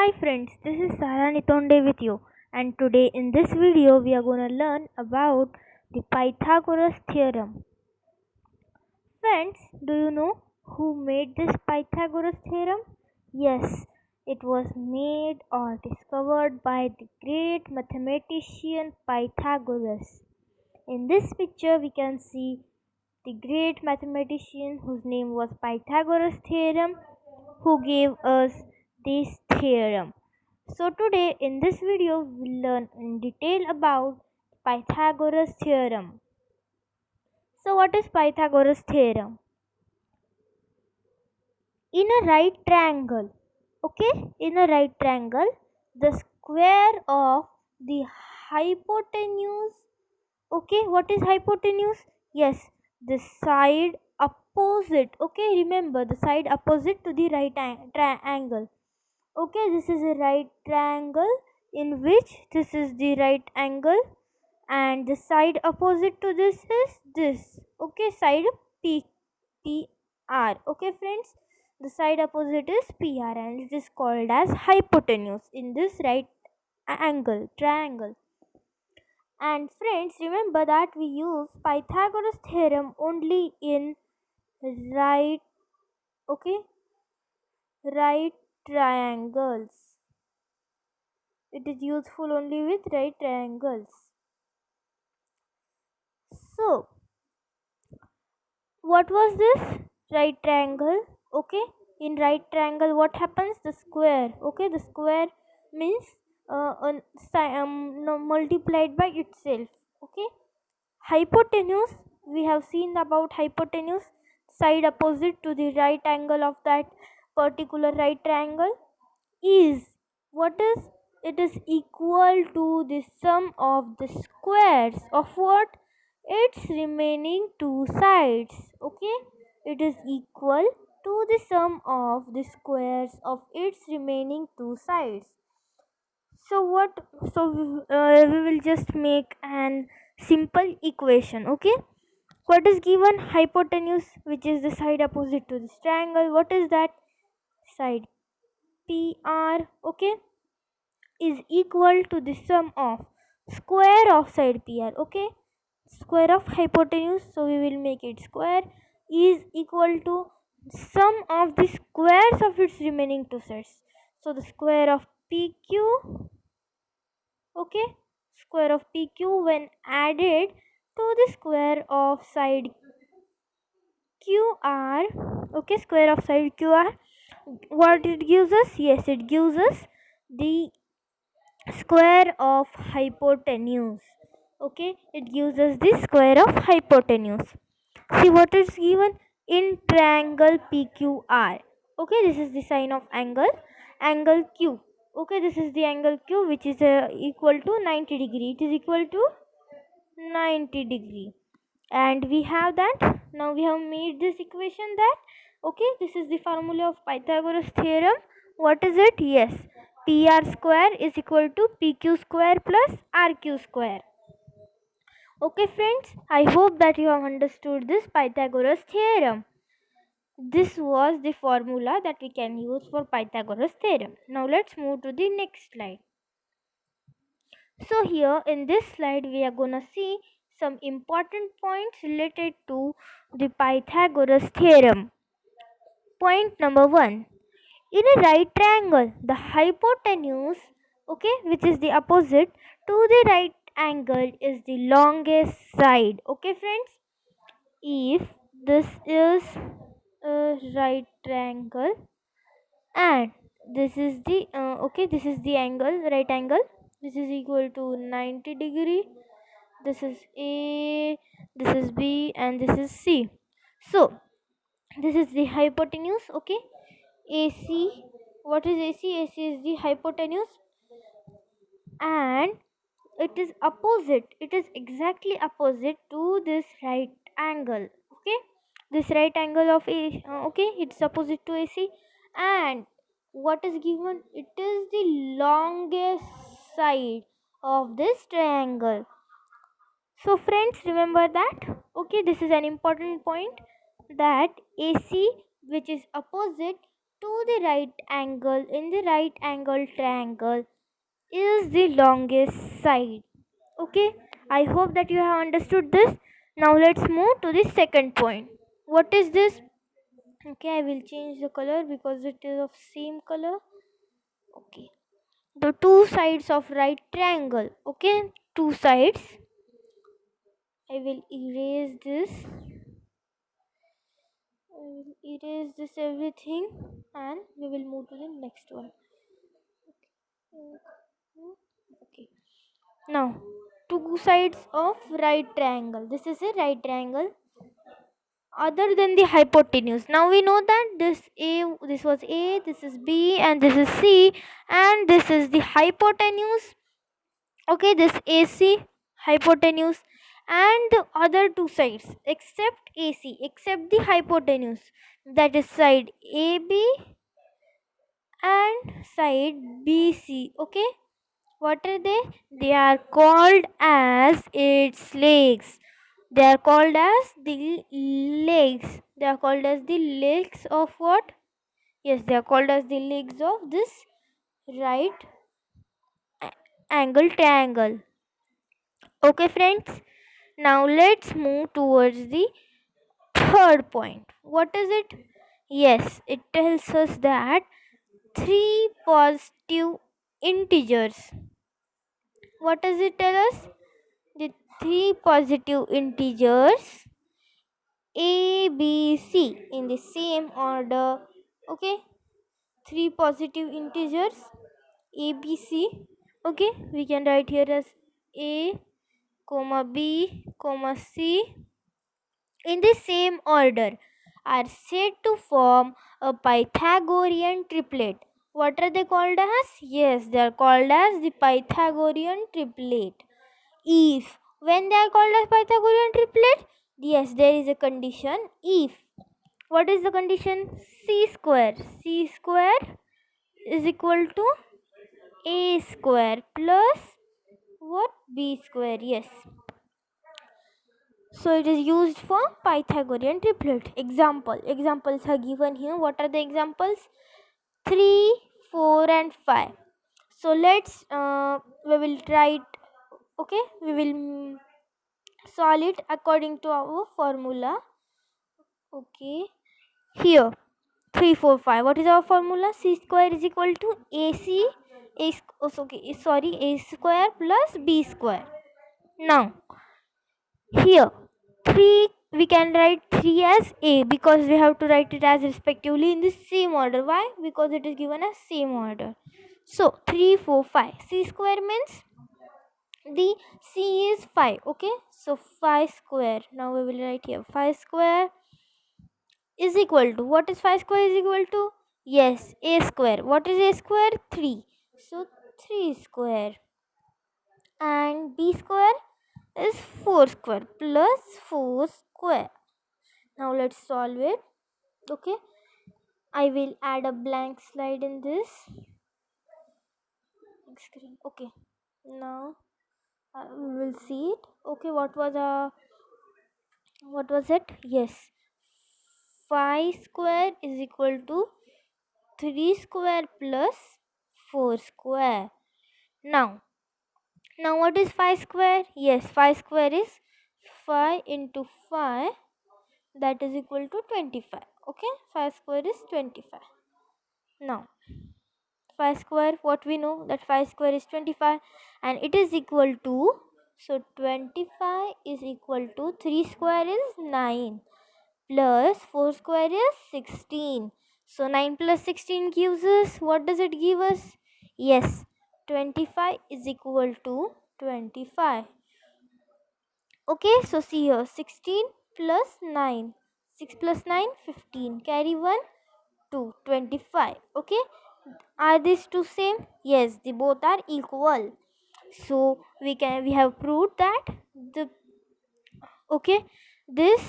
Hi friends, this is Sarah Nitonde with you, and today in this video we are going to learn about the Pythagoras theorem. Friends, do you know who made this Pythagoras theorem? Yes, it was made or discovered by the great mathematician Pythagoras. In this picture we can see the great mathematician whose name was Pythagoras theorem who gave us this theorem. So today in this video we'll learn in detail about Pythagoras theorem. So what is Pythagoras theorem? In a right triangle, in a right triangle, the square of the hypotenuse, what is hypotenuse? Yes, the side opposite, remember the side opposite to the right triangle. This is a right triangle in which this is the right angle and the side opposite to this is this. Side PR. Friends, the side opposite is PR and it is called as hypotenuse in this right angle triangle. And friends, remember that we use Pythagoras theorem only in right okay right triangles. It is useful only with right triangles. So, what was this right triangle? In right triangle, what happens? The square. The square means no, multiplied by itself. Hypotenuse. We have seen about hypotenuse, side opposite to the right angle of that particular right triangle is what is it is equal to the sum of the squares of what its remaining two sides. It is equal to the sum of the squares of its remaining two sides. So we will just make an simple equation. What is given? Hypotenuse, which is the side opposite to this triangle. What is that? Side PR. Is equal to the sum of square of side PR. Square of hypotenuse, so we will make it square, is equal to sum of the squares of its remaining two sides. So the square of PQ, square of PQ when added to the square of side QR, square of side QR, what it gives us? Yes, it gives us the square of hypotenuse. It gives us the square of hypotenuse. See what is given in triangle PQR. This is the sign of angle Q. This is the angle Q, which is equal to 90 degree. It is equal to 90 degree, and we have that. Now we have made this equation that this is the formula of Pythagoras theorem. What is it? Yes, PR square is equal to PQ square plus RQ square. Friends, I hope that you have understood this Pythagoras theorem. This was the formula that we can use for Pythagoras theorem. Now let's move to the next slide. So here in this slide we are gonna see some important points related to the Pythagoras theorem. Point number 1. In a right triangle, the hypotenuse, which is the opposite to the right angle, is the longest side. Friends, if this is a right triangle and this is the this is the angle, right angle, this is equal to 90 degree, this is A, this is B, and this is C. So this is the hypotenuse. AC. What is AC? AC is the hypotenuse, and it is opposite. It is exactly opposite to this right angle. This right angle of A. It's opposite to AC, and what is given? It is the longest side of this triangle. So friends, remember that. This is an important point, that AC, which is opposite to the right angle in the right angle triangle is the longest side. Okay, I hope that you have understood this. Now let's move to the second point. What is this? Okay, I will change the color because it is of same color. Okay, the two sides of right triangle. Okay, two sides. I will erase this. I will erase this everything and we will move to the next one. Okay. Now, two sides of right triangle. This is a right triangle other than the hypotenuse. Now we know that this was A, this is B, and this is C, and this is the hypotenuse. Okay, this AC hypotenuse, and the other two sides except AC, except the hypotenuse, that is side AB and side BC. Okay, what are they? They are called as its legs. They are called as the legs. They are called as the legs of what? Yes, they are called as the legs of this right angle triangle. Okay, friends. Now let's move towards the third point. What is it? Yes, it tells us that three positive integers. What does it tell us? The three positive integers A, B, C in the same order. Okay, three positive integers A, B, C. Okay, we can write here as A, comma B, comma C in the same order are said to form a Pythagorean triplet. What are they called as? Yes, they are called as the Pythagorean triplet. If when they are called as Pythagorean triplet, yes, there is a condition. If what is the condition? C square. C square is equal to A square plus what? B square. Yes. So it is used for Pythagorean triplet. Examples are given here. What are the examples? 3, 4 and 5. So let's we will write. Okay, we will solve it according to our formula. Okay, here 3, 4, 5. What is our formula? C square is equal to AC A square plus B square. Now here 3 we can write 3 as A because we have to write it as respectively in the same order. Why? Because it is given as same order. So 3, 4, 5. C square means the C is 5. Okay, so 5 square. Now we will write here 5 square is equal to, what is 5 square is equal to? Yes, A square. What is A square? 3. So 3 square. And B square is 4 square plus 4 square. Now let's solve it. Okay, I will add a blank slide in this screen. Okay, now we will see it. Okay, what was it? Yes, 5 square is equal to 3 square plus 4 square. Now what is 5 square? Yes, 5 square is 5 into 5, that is equal to 25. Okay, 5 square is 25. Now 5 square, what we know that 5 square is 25 and it is equal to, so 25 is equal to 3 square is 9 plus 4 square is 16. So 9 plus 16 gives us, what does it give us? Yes, 25 is equal to 25. Okay, so see here 16 plus 9. 6 plus 9, 15. Carry 1, 2, 25. Okay, are these two same? Yes, they both are equal. So we have proved that the, okay, this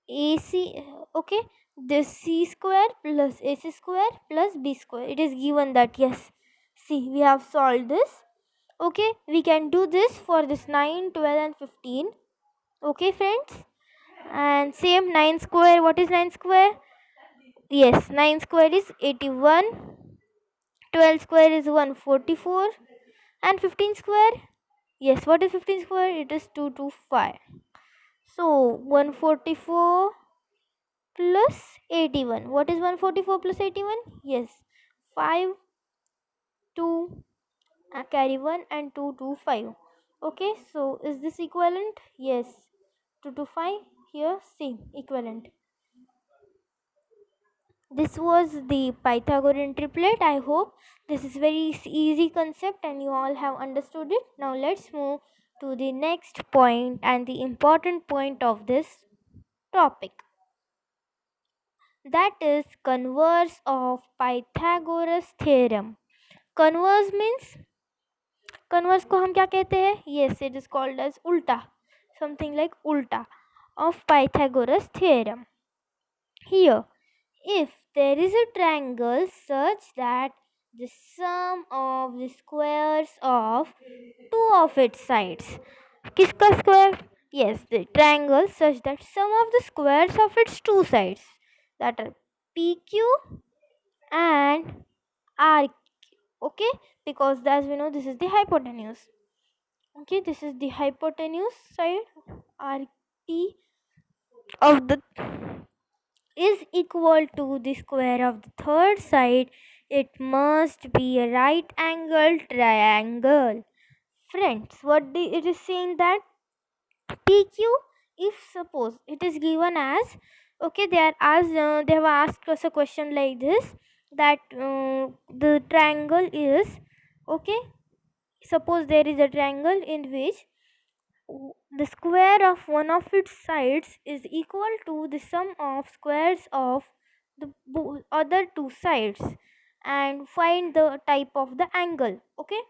AC, okay, this C square plus AC square plus B square, it is given that, yes. See, we have solved this. Okay, we can do this for this 9, 12 and 15. Okay, friends, and same 9 square. What is 9 square? Yes, 9 square is 81, 12 square is 144, and 15 square, yes, what is 15 square? It is 225. So 144 plus 81. What is 144 plus 81? Yes, 5, 2, carry 1 and 2, 2, 5. Okay, so is this equivalent? Yes, 2 to 5 here, same equivalent. This was the Pythagorean triplet. I hope this is very easy concept and you all have understood it. Now let's move to the next point and the important point of this topic, that is converse of Pythagoras theorem. Converse means, converse को हम क्या कहते हैं? Yes, it is called as ulta, something like ulta of Pythagoras theorem. Here, if there is a triangle such that the sum of the squares of two of its sides, किसका square? Yes, the triangle such that sum of the squares of its two sides, that are PQ and RQ. Okay, because as we know, this is the hypotenuse. Okay, this is the hypotenuse side, RT of the is equal to the square of the third side. It must be a right angled triangle. Friends, what it is saying that PQ, if suppose it is given as, okay, they have asked us a question like this, that the triangle is, okay, suppose there is a triangle in which the square of one of its sides is equal to the sum of squares of the other two sides, and find the type of the angle. Okay,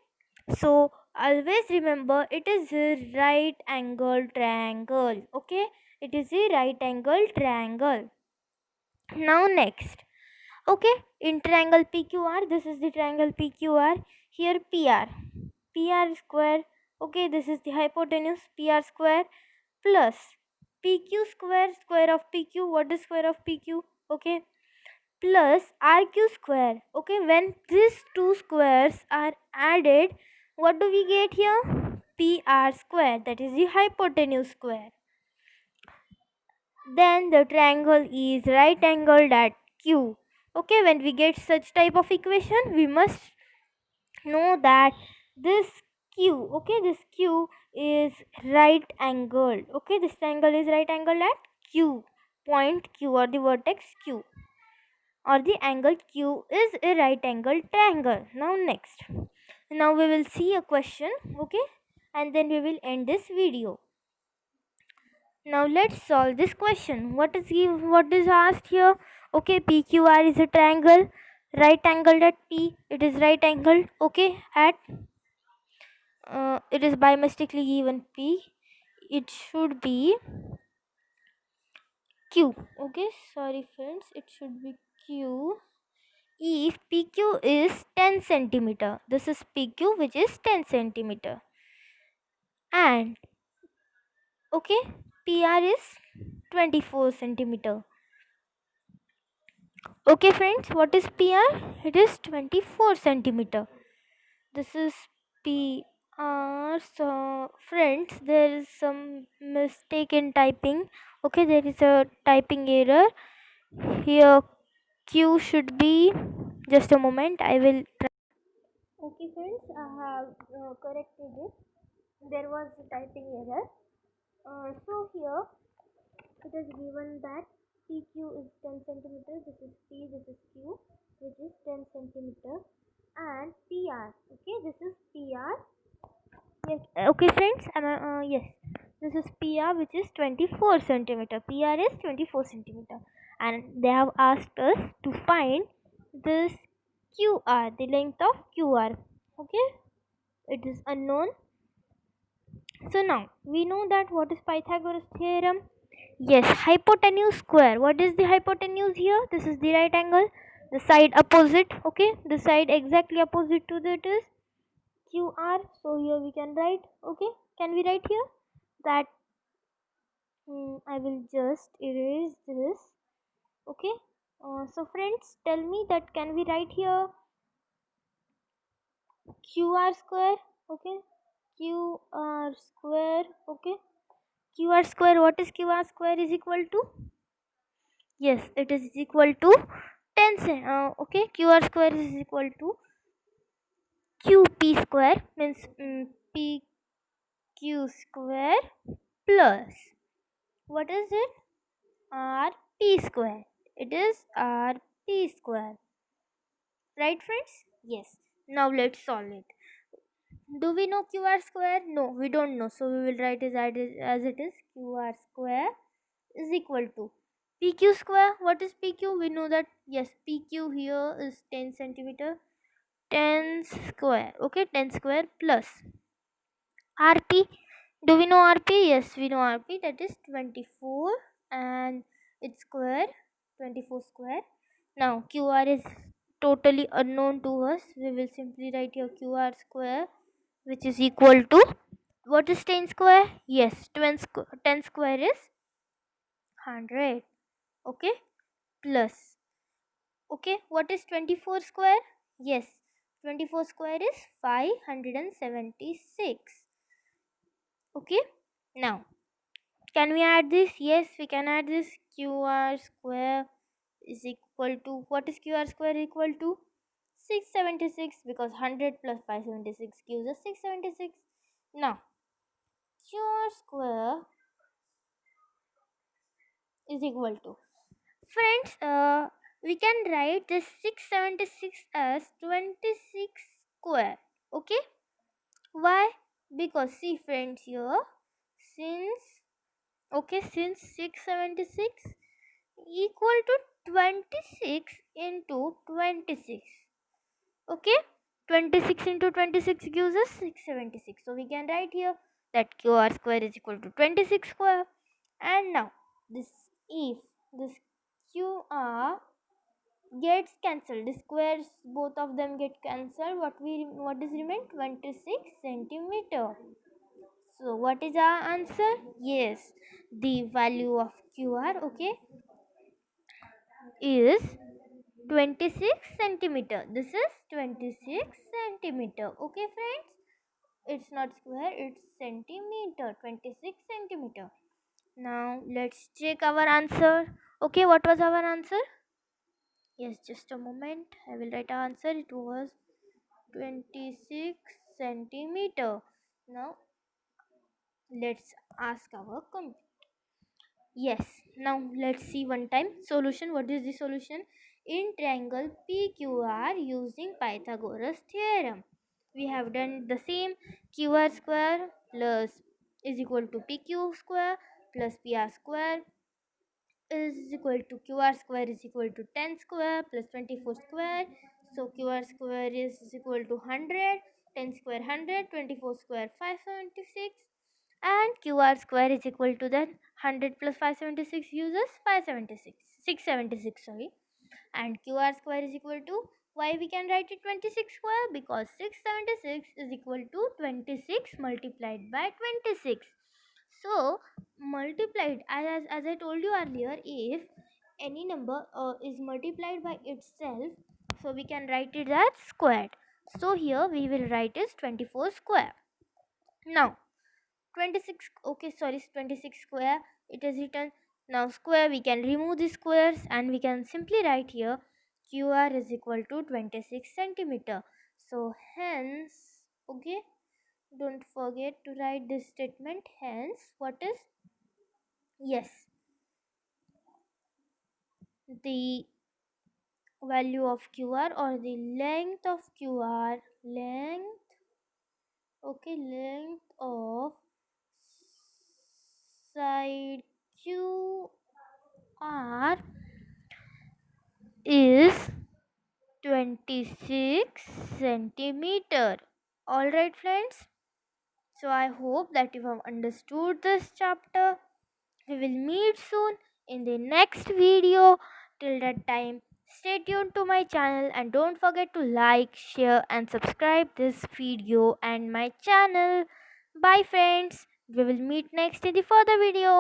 so always remember it is a right angle triangle. Okay, it is a right angle triangle. Now next, okay, in triangle PQR, this is the triangle PQR. Here PR square, okay, this is the hypotenuse, PR square plus PQ square, square of PQ, what is square of PQ? Okay, plus RQ square. Okay, when these two squares are added, what do we get here? PR square, that is the hypotenuse square. Then the triangle is right angled at Q. Okay, when we get such type of equation, we must know that this Q, okay, this Q is right angled. Okay, this triangle is right angled at Q, point Q, or the vertex Q, or the angle Q is a right angled triangle. Now next, now we will see a question, okay, and then we will end this video. Now let's solve this question. What is asked here? Okay, PQR is a triangle, right angled at P. It is right angled. Okay, at it is by mistakenly given P. It should be Q. Okay, sorry friends, it should be Q. If PQ is 10 centimeter, this is PQ which is 10 centimeter, and okay, PR is 24 centimeter. Okay friends, what is PR? It is 24 centimeter. This is PR. So friends, there is some mistake in typing. Okay, there is a typing error here. Q should be, just a moment, I will try. Okay friends, I have corrected it. There was a typing error. So here it is given that PQ is 10 centimeter, this is P, this is Q, which is 10 centimeter, and PR, okay, this is PR. Yes, okay friends, yes, this is PR which is 24 centimeter. PR is 24 centimeter, and they have asked us to find this QR, the length of QR. Okay, it is unknown. So now we know that what is Pythagoras theorem. Yes, hypotenuse square. What is the hypotenuse here? This is the right angle. The side opposite. Okay, the side exactly opposite to that is QR. So here we can write. Okay, can we write here that? I will just erase this. Okay, So friends, tell me that can we write here QR square? Okay, QR square. Okay, QR square. What is QR square is equal to? Yes, it is equal to 10 okay, QR square is equal to QP square, means PQ square plus, what is it? RP square. It is RP square. Right friends? Yes. Now let's solve it. Do we know QR square? No, we don't know. So we will write it as it is. QR square is equal to PQ square. What is PQ? We know that, yes, PQ here is 10 centimeter. 10 square. Okay, 10 square plus RP. Do we know RP? Yes, we know RP. That is 24 and its square, 24 square. Now QR is totally unknown to us. We will simply write here QR square, which is equal to, what is 10 square? Yes, 10 square is 100. Okay, plus, okay, what is 24 square? Yes, 24 square is 576. Okay, now can we add this? Yes, we can add this. QR square is equal to, what is QR square equal to? 676, because 100 plus 576 gives us 676. Now QR square is equal to, friends, we can write this 676 as 26 square. Okay, why? Because see friends, here, since, okay, since 676 equal to 26 into 26. Okay, 26 into 26 gives us 676. So we can write here that QR square is equal to 26 square. And now this, if this QR gets cancelled, the squares, both of them get cancelled, what is remain? 26 centimeter. So what is our answer? Yes, the value of QR, okay, is 26 centimeter. This is 26 centimeter. Okay friends, it's not square, it's centimeter. 26 centimeter. Now let's check our answer. Okay, what was our answer? Yes, just a moment, I will write our answer. It was 26 centimeter. Now let's ask our computer. Yes, now let's see one time. Solution. What is the solution? In triangle PQR using Pythagoras theorem, we have done the same. QR square plus is equal to PQ square plus PR square is equal to QR square is equal to 10 square plus 24 square. So QR square is equal to 100, 10 square 100, 24 square 576, and QR square is equal to then 100 plus 576 uses 576, 676, sorry, and QR square is equal to, why we can write it 26 square? Because 676 is equal to 26 multiplied by 26. So multiplied, as I told you earlier, if any number is multiplied by itself, so we can write it as squared. So here we will write is 24 square. Now 26, okay, sorry, 26 square it is written. Now square, we can remove the squares and we can simply write here QR is equal to 26 centimeter. So hence, okay, don't forget to write this statement. Hence, what is, yes, the value of QR, or the length of QR, length, okay, length of side QR is 26 centimeter. Alright friends, so I hope that you have understood this chapter. We will meet soon in the next video. Till that time, stay tuned to my channel and don't forget to like, share and subscribe this video and my channel. Bye friends, we will meet next in the further video.